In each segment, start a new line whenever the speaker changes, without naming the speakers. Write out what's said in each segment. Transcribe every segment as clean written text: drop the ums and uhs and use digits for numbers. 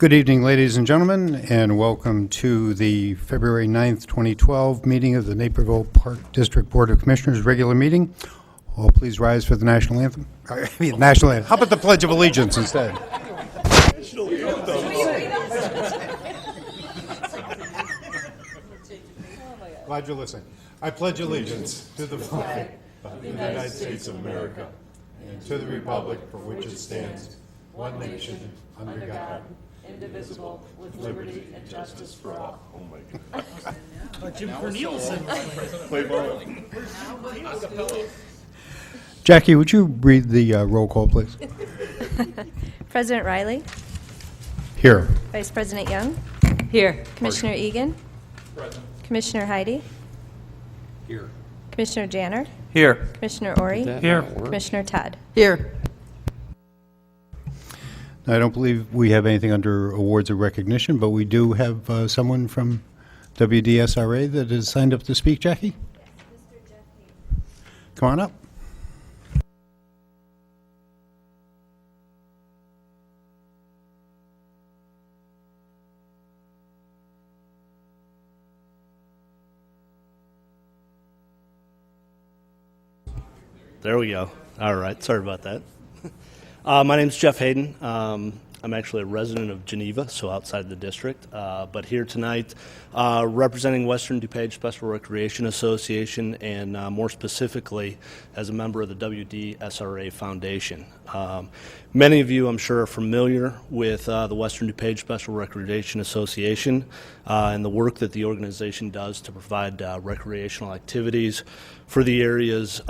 Good evening, ladies and gentlemen, and welcome to the February 9th, 2012 meeting of the Naperville Park District Board of Commissioners, regular meeting. All please rise for the national anthem. National anthem. How about the Pledge of Allegiance instead? Glad you're listening. I pledge allegiance to the flag of the United States of America and to the republic for which it stands, one nation, under God, indivisible, with liberty and justice for all. Oh my God.
Jim Cornelison.
Jackie, would you read the roll call, please?
President Riley.
Here.
Vice President Young.
Here.
Commissioner Egan.
Present.
Commissioner Heidi.
Here.
Commissioner Janner.
Here.
Commissioner Ori.
Here.
Commissioner Todd.
Here.
I don't believe we have anything under awards or recognition, but we do have someone from WDSRA that has signed up to speak. Jackie?
Yes, Mr. Jeff Hayden.
Come on up.
There we go. All right. Sorry about that. My name's Jeff Hayden. I'm actually a resident of Geneva, so outside the district, but here tonight representing Western DuPage Special Recreation Association and more specifically as a member of the WDSRA Foundation. Many of you, I'm sure, are familiar with the Western DuPage Special Recreation Association and the work that the organization does to provide recreational activities for the area's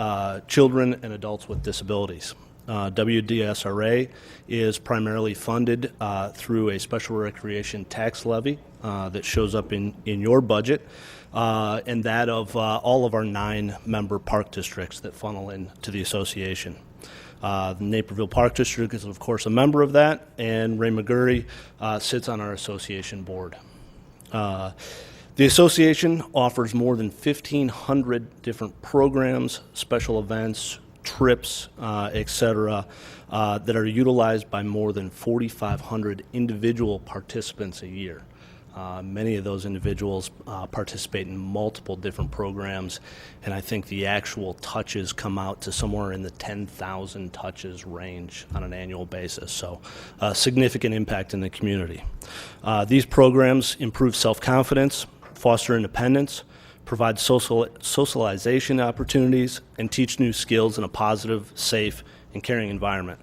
children and adults with disabilities. WDSRA is primarily funded through a special recreation tax levy that shows up in your budget and that of all of our 9 member park districts that funnel into the association. The Naperville Park District is, of course, a member of that, and Ray McGurry sits on our association board. The association offers more than 1,500 different programs, special events, trips, etc., that are utilized by more than 4,500 individual participants a year. Many of those individuals participate in multiple different programs, and I think the actual touches come out to somewhere in the 10,000 touches range on an annual basis, so significant impact in the community. These programs improve self-confidence, foster independence, provide socialization opportunities, and teach new skills in a positive, safe, and caring environment.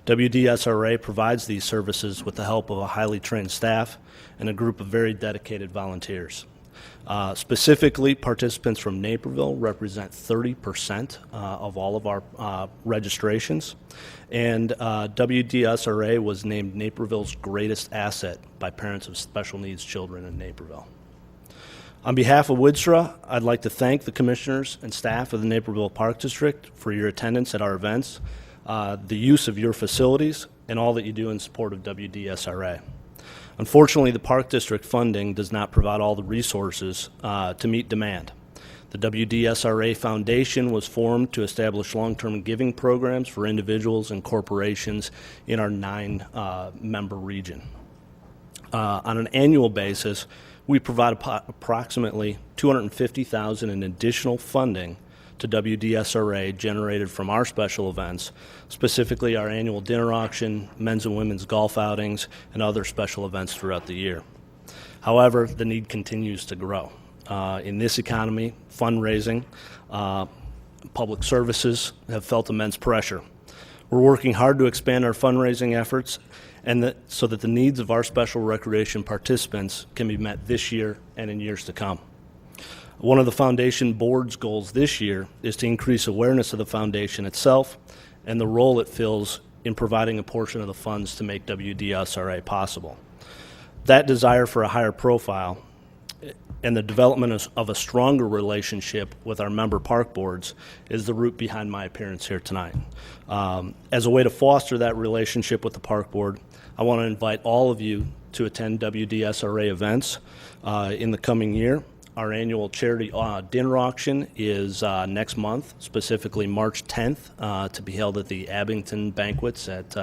WDSRA provides these services with the help of a highly trained staff and a group of very dedicated volunteers. Specifically, participants from Naperville represent 30% of all of our registrations, and WDSRA was named Naperville's greatest asset by parents of special needs children in Naperville. On behalf of WDSRA, I'd like to thank the commissioners and staff of the Naperville Park District for your attendance at our events, the use of your facilities, and all that you do in support of WDSRA. Unfortunately, the Park District funding does not provide all the resources to meet demand. The WDSRA Foundation was formed to establish long-term giving programs for individuals and corporations in our 9-member region. On an annual basis, we provide approximately $250,000 in additional funding to WDSRA generated from our special events, specifically our annual dinner auction, men's and women's golf outings, and other special events throughout the year. However, the need continues to grow. In this economy, fundraising, public services have felt immense pressure. We're working hard to expand our fundraising efforts so that the needs of our special recreation participants can be met this year and in years to come. One of the foundation board's goals this year is to increase awareness of the foundation itself and the role it fills in providing a portion of the funds to make WDSRA possible. That desire for a higher profile and the development of a stronger relationship with our member park boards is the root behind my appearance here tonight. As a way to foster that relationship with the park board, I want to invite all of you to attend WDSRA events in the coming year. Our annual charity dinner auction is next month, specifically March 10th, to be held at the Abington Banquets at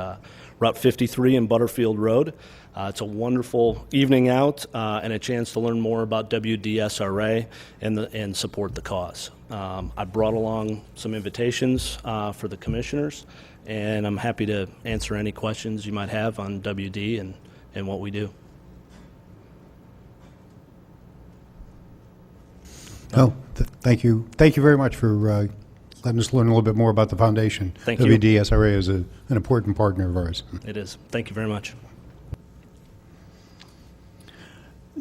Route 53 and Butterfield Road. It's a wonderful evening out and a chance to learn more about WDSRA and support the cause. I brought along some invitations for the commissioners, and I'm happy to answer any questions you might have on WD and what we do.
Oh, thank you. Thank you very much for letting us learn a little bit more about the foundation.
Thank you.
WDSRA is an important partner of ours.
It is. Thank you very much.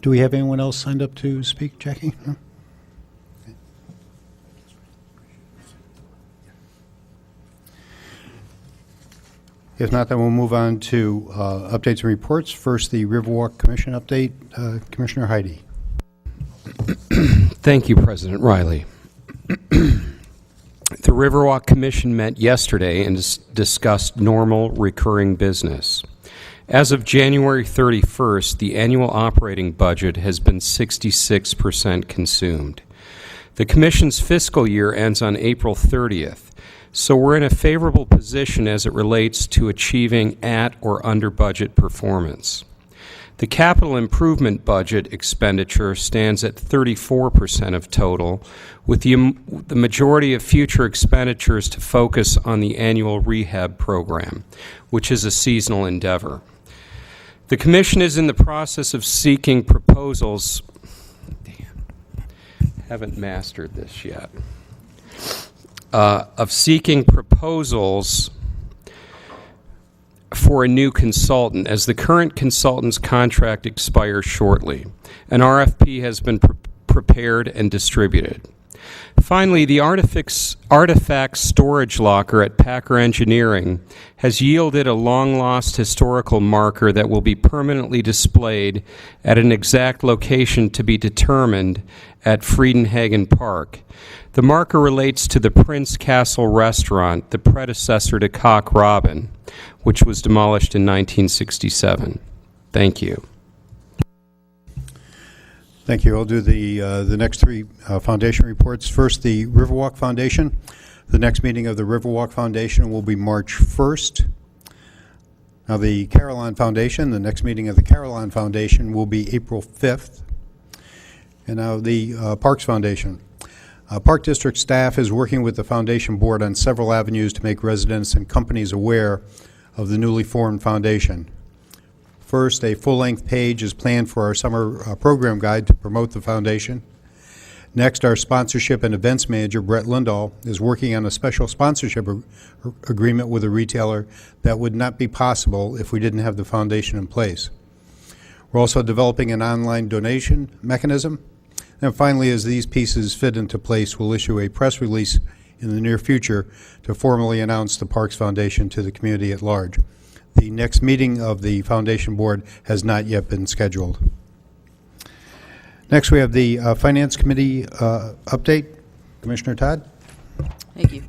Do we have anyone else signed up to speak, Jackie? No? Okay. If not, then we'll move on to updates and reports. First, the Riverwalk Commission update. Commissioner Heidi.
Thank you, President Riley. The Riverwalk Commission met yesterday and discussed normal recurring business. As of January 31st, the annual operating budget has been 66% consumed. The Commission's fiscal year ends on April 30th, so we're in a favorable position as it relates to achieving at or under budget performance. The capital improvement budget expenditure stands at 34% of total, with the majority of future expenditures to focus on the annual rehab program, which is a seasonal endeavor. The Commission is in the process of seeking proposals. Haven't mastered this yet. Of seeking proposals for a new consultant, as the current consultant's contract expires shortly. An RFP has been prepared and distributed. Finally, the artifact storage locker at Packer Engineering has yielded a long-lost historical marker that will be permanently displayed at an exact location to be determined at Friedenhagen Park. The marker relates to the Prince Castle Restaurant, the predecessor to Cock Robin, which was demolished in 1967. Thank you.
Thank you. I'll do the next three foundation reports. First, the Riverwalk Foundation. The next meeting of the Riverwalk Foundation will be March 1st. Now, the Carillon Foundation, the next meeting of the Carillon Foundation will be April 5th. And now the Parks Foundation. Park District staff is working with the Foundation Board on several avenues to make residents and companies aware of the newly formed foundation. First, a full-length page is planned for our summer program guide to promote the foundation. Next, our sponsorship and events manager, Brett Lindahl, is working on a special sponsorship agreement with a retailer that would not be possible if we didn't have the foundation in place. We're also developing an online donation mechanism. And finally, as these pieces fit into place, we'll issue a press release in the near future to formally announce the Parks Foundation to the community at large. The next meeting of the Foundation Board has not yet been scheduled. Next, we have the Finance Committee update. Commissioner Todd.
Thank you.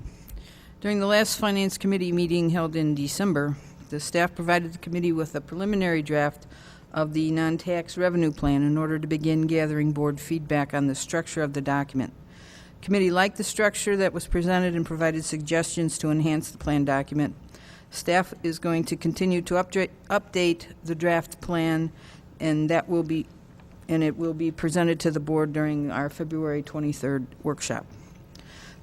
During the last Finance Committee meeting held in December, the staff provided the committee with a preliminary draft of the non-tax revenue plan in order to begin gathering board feedback on the structure of the document. The committee liked the structure that was presented and provided suggestions to enhance the plan document. Staff is going to continue to update the draft plan, and it will be presented to the board during our February 23rd workshop.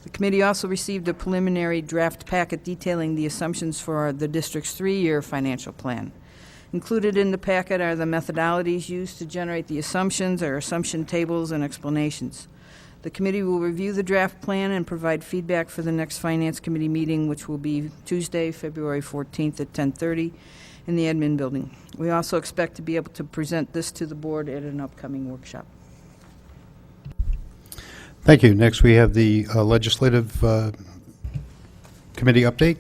The committee also received a preliminary draft packet detailing the assumptions for the district's 3-year financial plan. Included in the packet are the methodologies used to generate the assumptions, our assumption tables, and explanations. The committee will review the draft plan and provide feedback for the next Finance Committee meeting, which will be Tuesday, February 14th at 10:30 in the admin building. We also expect to be able to present this to the board at an upcoming workshop.
Thank you. Next, we have the Legislative Committee update.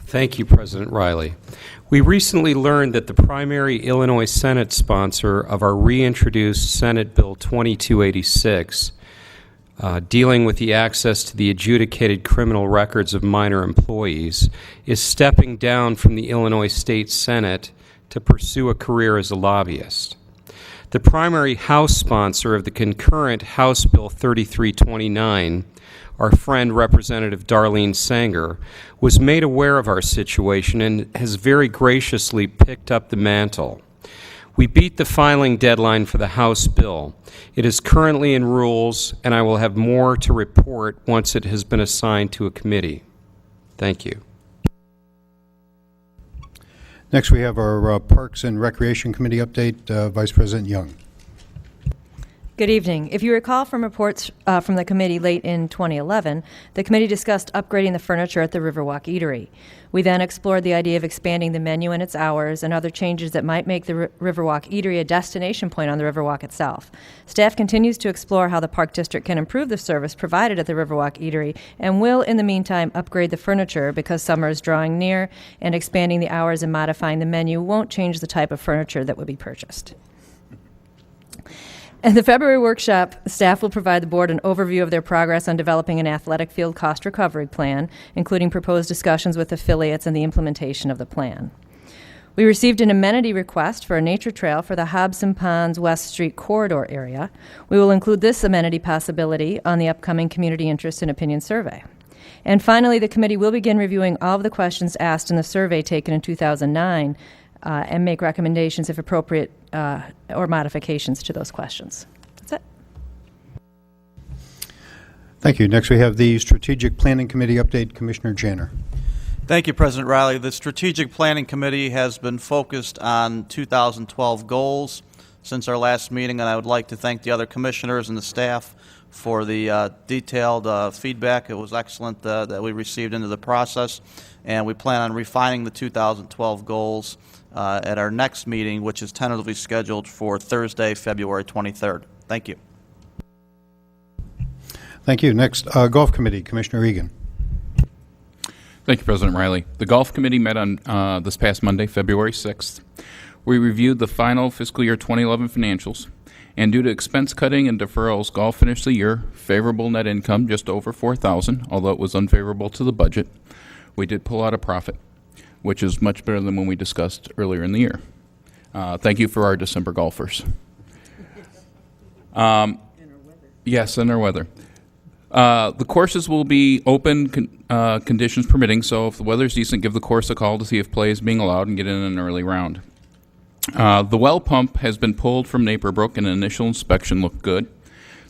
Thank you, President Riley. We recently learned that the primary Illinois Senate sponsor of our reintroduced Senate Bill 2286, dealing with the access to the adjudicated criminal records of minor employees, is stepping down from the Illinois State Senate to pursue a career as a lobbyist. The primary House sponsor of the concurrent House Bill 3329, our friend Representative Darlene Sanger, was made aware of our situation and has very graciously picked up the mantle. We beat the filing deadline for the House bill. It is currently in rules, and I will have more to report once it has been assigned to a committee. Thank you.
Next, we have our Parks and Recreation Committee update. Vice President Young.
Good evening. If you recall from reports from the committee late in 2011, the committee discussed upgrading the furniture at the Riverwalk Eatery. We then explored the idea of expanding the menu and its hours and other changes that might make the Riverwalk Eatery a destination point on the Riverwalk itself. Staff continues to explore how the Park District can improve the service provided at the Riverwalk Eatery and will, in the meantime, upgrade the furniture because summer is drawing near, and expanding the hours and modifying the menu won't change the type of furniture that would be purchased. At the February workshop, staff will provide the board an overview of their progress on developing an athletic field cost recovery plan, including proposed discussions with affiliates and the implementation of the plan. We received an amenity request for a nature trail for the Hobson Ponds West Street corridor area. We will include this amenity possibility on the upcoming community interest and opinion survey. And finally, the committee will begin reviewing all of the questions asked in the survey taken in 2009 and make recommendations, if appropriate, or modifications to those questions. That's it.
Thank you. Next, we have the Strategic Planning Committee update. Commissioner Janner.
Thank you, President Riley. The Strategic Planning Committee has been focused on 2012 goals since our last meeting, and I would like to thank the other commissioners and the staff for the detailed feedback. It was excellent that we received into the process, and we plan on refining the 2012 goals at our next meeting, which is tentatively scheduled for Thursday, February 23rd. Thank you.
Thank you. Next, Golf Committee. Commissioner Egan.
Thank you, President Riley. The Golf Committee met on this past Monday, February 6th. We reviewed the final fiscal year 2011 financials, and due to expense cutting and deferrals, golf finished the year favorable net income just over $4,000, although it was unfavorable to the budget. We did pull out a profit, which is much better than when we discussed earlier in the year. Thank you for our December golfers. Yes, and our weather. The courses will be open, conditions permitting, so if the weather's decent, give the course a call to see if play is being allowed and get in an early round. The well pump has been pulled from Naperville, and an initial inspection looked good.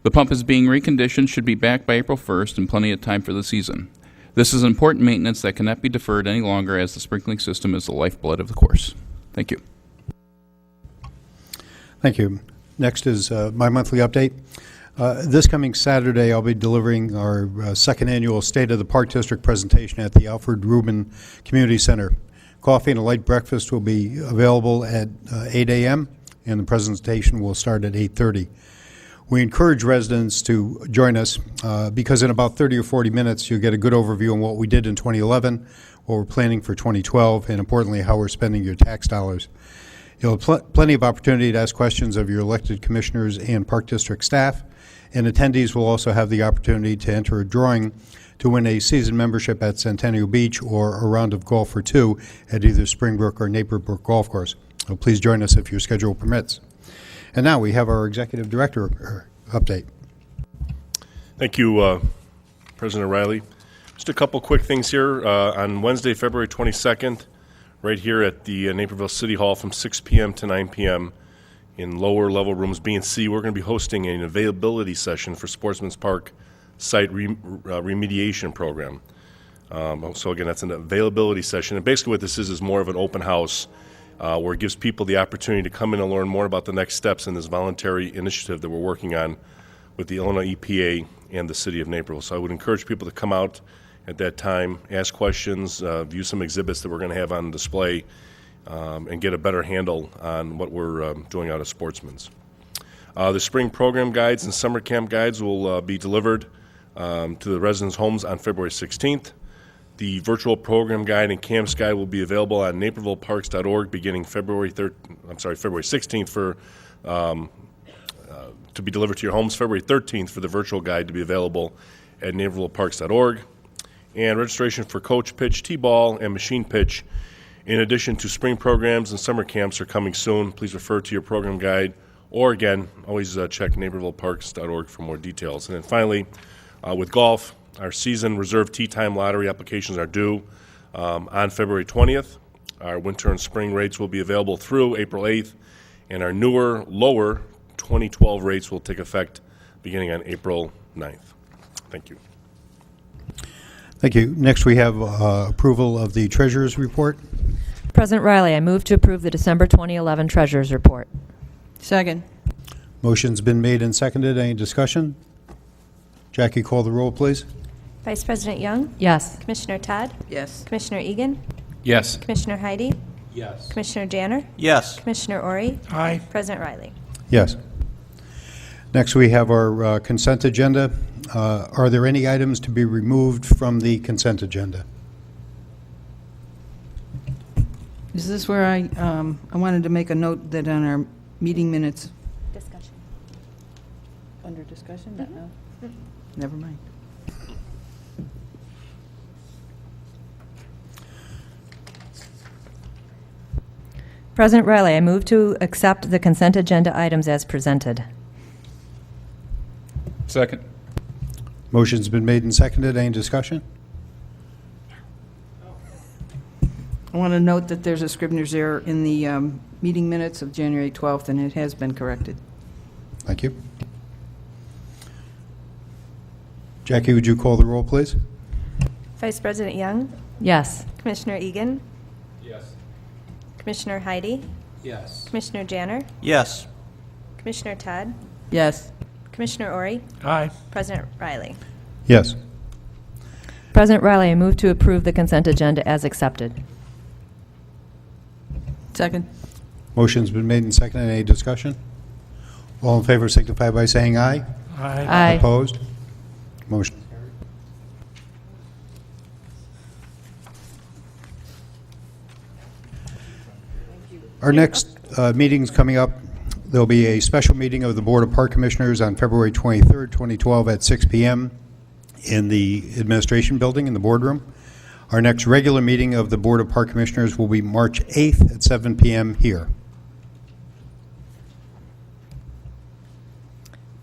The pump is being reconditioned, should be back by April 1st, and plenty of time for the season. This is important maintenance that cannot be deferred any longer, as the sprinkling system is the lifeblood of the course. Thank you.
Thank you. Next is my monthly update. This coming Saturday, I'll be delivering our second annual State of the Park District presentation at the Alfred Rubin Community Center. Coffee and a light breakfast will be available at 8 a.m., and the presentation will start at 8:30. We encourage residents to join us because in about 30 or 40 minutes, you'll get a good overview on what we did in 2011, what we're planning for 2012, and importantly, how we're spending your tax dollars. You'll have plenty of opportunity to ask questions of your elected commissioners and Park District staff, and attendees will also have the opportunity to enter a drawing to win a season membership at Centennial Beach or a round of golf or two at either Springbrook or Naperville Golf Course. So please join us if your schedule permits. And now we have our Executive Director update.
Thank you, President Riley. Just a couple quick things here. On Wednesday, February 22nd, right here at the Naperville City Hall from 6 p.m. to 9 p.m. in lower level rooms B and C, we're going to be hosting an availability session for Sportsman's Park site remediation program. So again, that's an availability session. And basically what this is more of an open house where it gives people the opportunity to come in and learn more about the next steps in this voluntary initiative that we're working on with the Illinois EPA and the City of Naperville. So I would encourage people to come out at that time, ask questions, view some exhibits that we're going to have on display, and get a better handle on what we're doing out of Sportsman's. The spring program guides and summer camp guides will be delivered to the residents' homes on February 16th. The virtual program guide and camps guide will be available on napervilleparks.org beginning February 16th for to be delivered to your homes. February 13th for the virtual guide to be available at napervilleparks.org. And registration for coach pitch, t-ball, and machine pitch, in addition to spring programs and summer camps, are coming soon. Please refer to your program guide Or again, always check napervilleparks.org for more details. And then finally, with golf, our season reserve tee time lottery applications are due on February 20th. Our winter and spring rates will be available through April 8th, and our newer, lower 2012 rates will take effect beginning on April 9th. Thank you.
Thank you. Next, we have approval of the treasurer's report.
President Riley, I move to approve the December 2011 Treasurers Report.
Second.
Motion's been made and seconded. Any discussion? Jackie, call the roll, please.
Vice President Young,
Yes.
Commissioner Todd,
Yes.
Commissioner Egan,
Yes.
Commissioner Heidi,
Yes.
Commissioner Janner,
Yes.
Commissioner Ori,
Aye.
President Riley.
Yes. Next, we have our consent agenda. Are there any items to be removed from the consent agenda?
Is this where I wanted to make a note that on our meeting minutes,
Discussion.
under discussion, no? Never mind.
President Riley, I move to accept the consent agenda items as presented.
Second.
Motion's been made and seconded. Any discussion?
I want to note that there's a Scribner's error in the meeting minutes of January 12th, and it has been corrected.
Thank you. Jackie, would you call the roll, please?
Vice President Young,
Yes.
Commissioner Egan,
Yes.
Commissioner Heidi,
Yes.
Commissioner Janner,
Yes.
Commissioner Todd,
Yes.
Commissioner Ori,
Aye.
President Riley.
Yes.
President Riley, I move to approve the consent agenda as accepted.
Second.
Motion's been made and seconded. Any discussion? All in favor signify by saying aye.
Aye.
Aye.
Opposed? Motion carried. Our next meeting's coming up. There'll be a special meeting of the Board of Park Commissioners on February 23rd, 2012 at 6 p.m. in the Administration Building in the boardroom. Our next regular meeting of the Board of Park Commissioners will be March 8th at 7 p.m. here.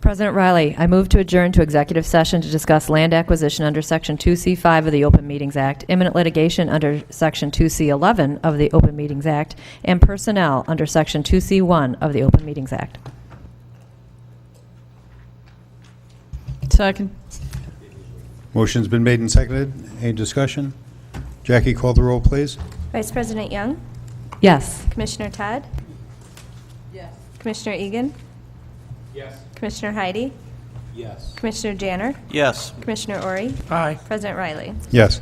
President Riley, I move to adjourn to executive session to discuss land acquisition under Section 2C5 of the Open Meetings Act, imminent litigation under Section 2C11 of the Open Meetings Act, and personnel under Section 2C1 of the Open Meetings Act.
Second.
Motion's been made and seconded. Any discussion? Jackie, call the roll, please.
Vice President Young,
Yes.
Commissioner Todd,
Yes.
Commissioner Egan,
Yes.
Commissioner Heidi,
Yes.
Commissioner Janner,
Yes.
Commissioner Ori,
Aye.
President Riley.
Yes.